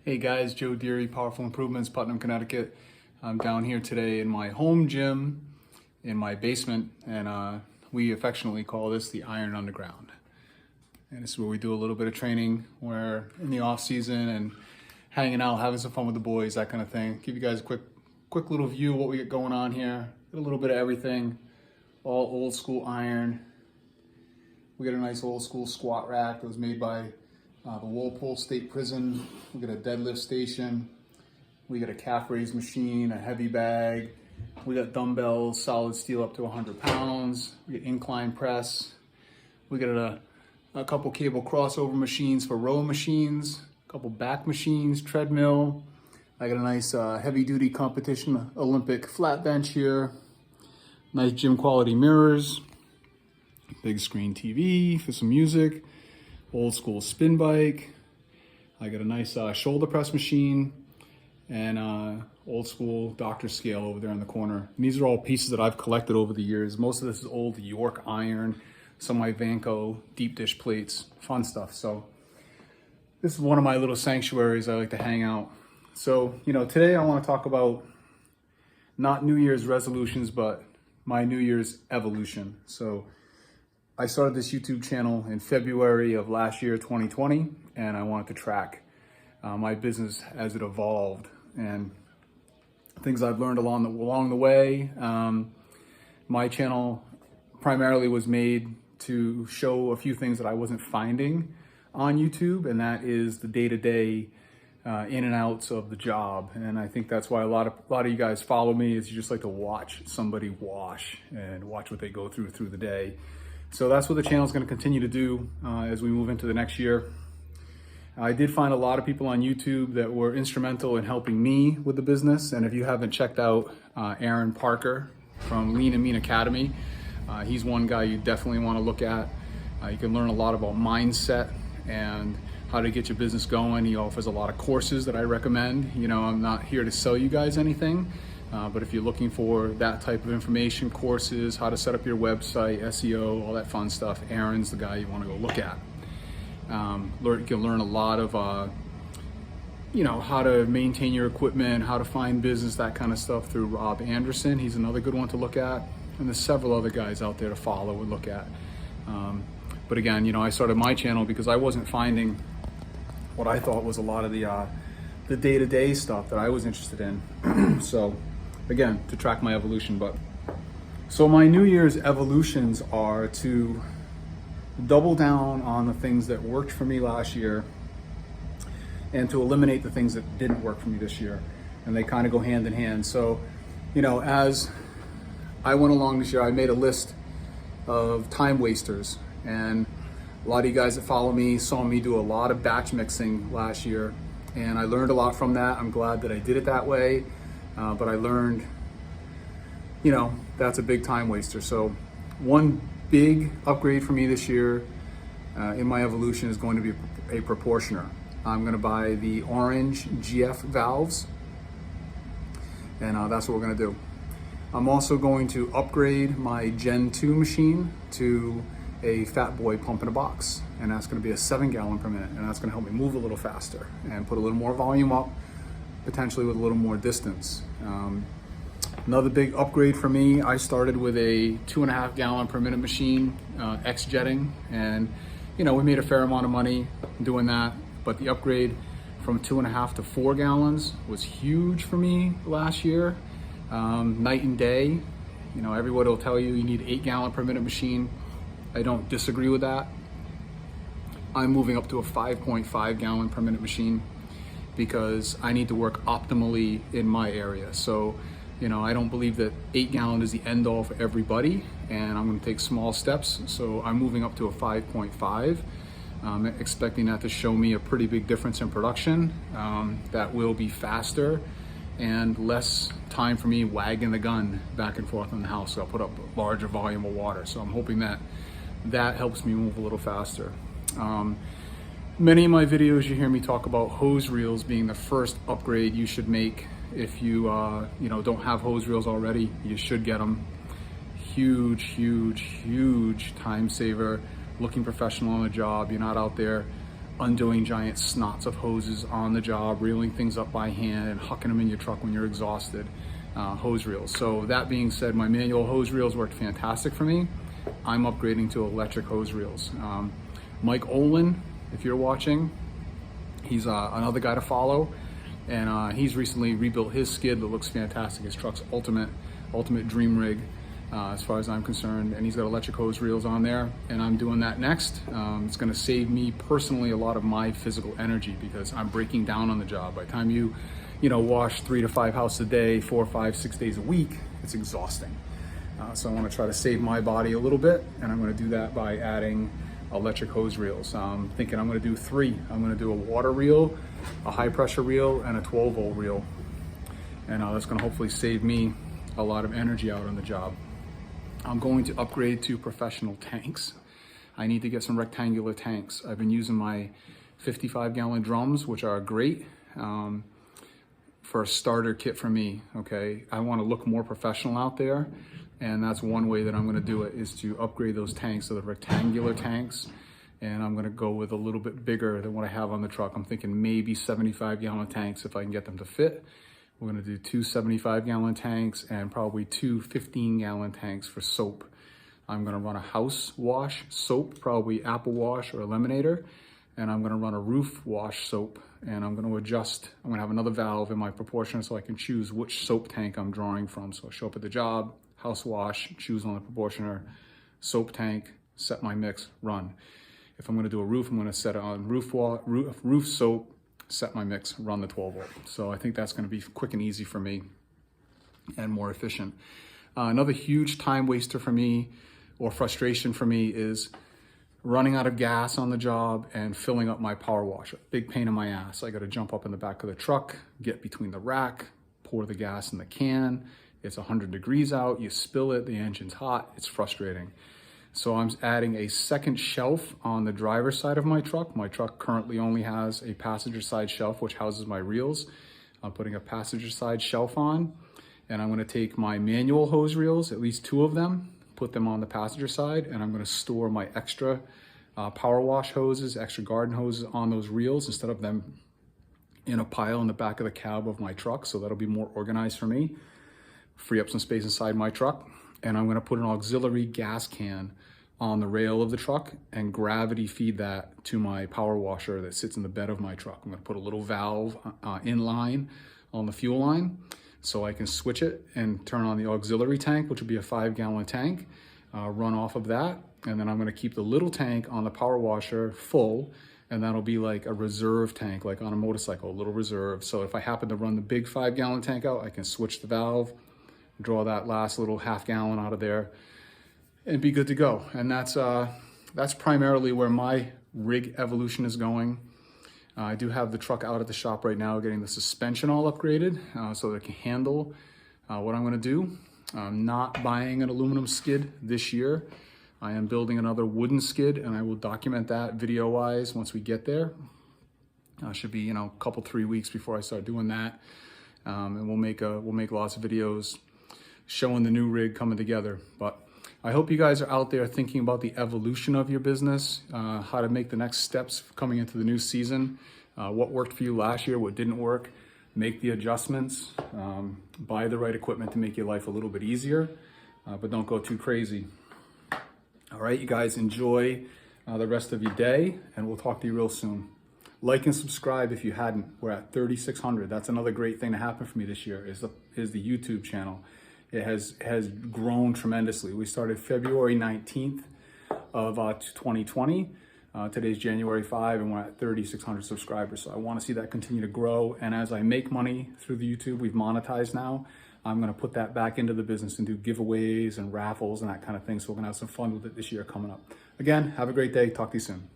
Hey guys, Joe Deary, Powerful Improvements, Putnam, Connecticut. I'm down here today in my home gym in my basement, and we affectionately call this the Iron Underground. And this is where we do a little bit of training. We're in the off season and hanging out, having some fun with the boys, that kind of thing. Give you guys a quick little view of what we get going on here. Get a little bit of everything, all old school iron. We got a nice old school squat rack that was made by the Walpole State Prison. We got a deadlift station. We got a calf raise machine, a heavy bag. We got dumbbells, solid steel up to 100 pounds. We got incline press. We got a couple cable crossover machines for row machines, a couple back machines, treadmill. I got a nice heavy duty competition Olympic flat bench here. Nice gym quality mirrors. Big screen TV for some music. Old school spin bike. I got a nice shoulder press machine and old school doctor scale over there in the corner. And these are all pieces that I've collected over the years. Most of this is old York iron, some of my Vanco deep dish plates, fun stuff. So this is one of my little sanctuaries I like to hang out. So, today I want to talk about not New Year's resolutions, but my New Year's evolution. So I started this YouTube channel in February of last year, 2020, and I wanted to track my business as it evolved and things I've learned along the way. My channel primarily was made to show a few things that I wasn't finding on YouTube, and that is the day-to-day in and outs of the job. And I think that's why a lot of you guys follow me, is you just like to watch somebody wash and watch what they go through the day. So that's what the channel is going to continue to do as we move into the next year. I did find a lot of people on YouTube that were instrumental in helping me with the business. And if you haven't checked out Aaron Parker from Lean and Mean Academy, he's one guy you definitely want to look at. You can learn a lot about mindset and how to get your business going. He offers a lot of courses that I recommend. I'm not here to sell you guys anything. But if you're looking for that type of information, courses, how to set up your website, SEO, all that fun stuff, Aaron's the guy you want to go look at. You can learn a lot of, how to maintain your equipment, how to find business, that kind of stuff through Rob Anderson. He's another good one to look at. And there's several other guys out there to follow and look at. But again, I started my channel because I wasn't finding what I thought was a lot of the day-to-day stuff that I was interested in. So again, to track my evolution. So my New Year's evolutions are to double down on the things that worked for me last year and to eliminate the things that didn't work for me this year. And they kind of go hand in hand. So, as I went along this year, I made a list of time wasters. And a lot of you guys that follow me saw me do a lot of batch mixing last year. And I learned a lot from that. I'm glad that I did it that way. But I learned, that's a big time waster. So one big upgrade for me this year in my evolution is going to be a proportioner. I'm going to buy the orange GF valves, and that's what we're going to do. I'm also going to upgrade my Gen 2 machine to a Fat Boy pump in a box, and that's going to be a 7 gallon per minute, and that's going to help me move a little faster and put a little more volume up, potentially with a little more distance. Another big upgrade for me, I started with a 2.5 gallon per minute machine, X-jetting, and we made a fair amount of money doing that, but the upgrade from 2.5 to 4 gallons was huge for me last year. Night and day. Everybody will tell you need 8 gallon per minute machine. I don't disagree with that. I'm moving up to a 5.5 gallon per minute machine because I need to work optimally in my area. So, I don't believe that 8 gallon is the end all for everybody, and I'm going to take small steps. So I'm moving up to a 5.5. I'm expecting that to show me a pretty big difference in production. That will be faster and less time for me wagging the gun back and forth in the house. So I'll put up a larger volume of water. So I'm hoping that helps me move a little faster. Many of my videos you hear me talk about hose reels being the first upgrade you should make. If you don't have hose reels already, you should get them. Huge time saver. Looking professional on the job. You're not out there undoing giant snots of hoses on the job, reeling things up by hand and hucking them in your truck when you're exhausted, hose reels. So that being said, my manual hose reels worked fantastic for me. I'm upgrading to electric hose reels. Mike Oleyn, if you're watching, he's another guy to follow, and he's recently rebuilt his skid that looks fantastic. His truck's ultimate dream rig, as far as I'm concerned, and he's got electric hose reels on there, and I'm doing that next. It's going to save me personally a lot of my physical energy because I'm breaking down on the job. By the time you wash 3 to 5 houses a day, 4, 5, 6 days a week, it's exhausting. So I want to try to save my body a little bit, and I'm going to do that by adding electric hose reels. I'm thinking I'm going to do 3. I'm going to do a water reel, a high pressure reel, and a 12-volt reel, and that's going to hopefully save me a lot of energy out on the job. I'm going to upgrade to professional tanks. I need to get some rectangular tanks. I've been using my 55-gallon drums, which are great for a starter kit for me, okay? I want to look more professional out there, and that's one way that I'm going to do it, is to upgrade those tanks to the rectangular tanks, and I'm going to go with a little bit bigger than what I have on the truck. I'm thinking maybe 75-gallon tanks if I can get them to fit. We're going to do 2 75-gallon tanks and probably 2 15-gallon tanks for soap. I'm going to run a house wash soap, probably Apple Wash or Eliminator, and I'm going to run a roof wash soap, and I'm going to adjust. I'm going to have another valve in my proportioner so I can choose which soap tank I'm drawing from. So I show up at the job, house wash, choose on the proportioner, soap tank, set my mix, run. If I'm going to do a roof, I'm going to set it on roof soap, set my mix, run the 12-volt. So I think that's going to be quick and easy for me and more efficient. Another huge time waster for me, or frustration for me, is running out of gas on the job and filling up my power washer. Big pain in my ass. I got to jump up in the back of the truck, get between the rack, pour the gas in the can. It's 100 degrees out, you spill it, the engine's hot, it's frustrating. So I'm adding a second shelf on the driver's side of my truck. My truck currently only has a passenger side shelf, which houses my reels. I'm putting a passenger side shelf on, and I'm gonna take my manual hose reels, at least 2 of them, put them on the passenger side, and I'm gonna store my extra power wash hoses, extra garden hoses on those reels instead of them in a pile in the back of the cab of my truck. So that'll be more organized for me, free up some space inside my truck. And I'm gonna put an auxiliary gas can on the rail of the truck and gravity feed that to my power washer that sits in the bed of my truck. I'm gonna put a little valve in line on the fuel line so I can switch it and turn on the auxiliary tank, which will be a 5-gallon tank, run off of that. And then I'm gonna keep the little tank on the power washer full, and that'll be like a reserve tank, like on a motorcycle, a little reserve. So if I happen to run the big 5-gallon tank out, I can switch the valve, draw that last little half-gallon out of there, and be good to go. And that's primarily where my rig evolution is going. I do have the truck out at the shop right now, getting the suspension all upgraded so that it can handle what I'm gonna do. I'm not buying an aluminum skid this year. I am building another wooden skid, and I will document that video-wise once we get there. Should be, a couple, 3 weeks before I start doing that. And we'll make lots of videos showing the new rig coming together. But I hope you guys are out there thinking about the evolution of your business, how to make the next steps coming into the new season, what worked for you last year, what didn't work, make the adjustments, buy the right equipment to make your life a little bit easier, but don't go too crazy. All right, you guys, enjoy the rest of your day, and we'll talk to you real soon. Like and subscribe if you hadn't. We're at 3,600. That's another great thing to happen for me this year is the YouTube channel. It has grown tremendously. We started February 19th of 2020. Today's January 5, and we're at 3,600 subscribers. So I want to see that continue to grow. And as I make money through the YouTube, we've monetized now. I'm going to put that back into the business and do giveaways and raffles and that kind of thing. So we're going to have some fun with it this year coming up. Again, have a great day. Talk to you soon.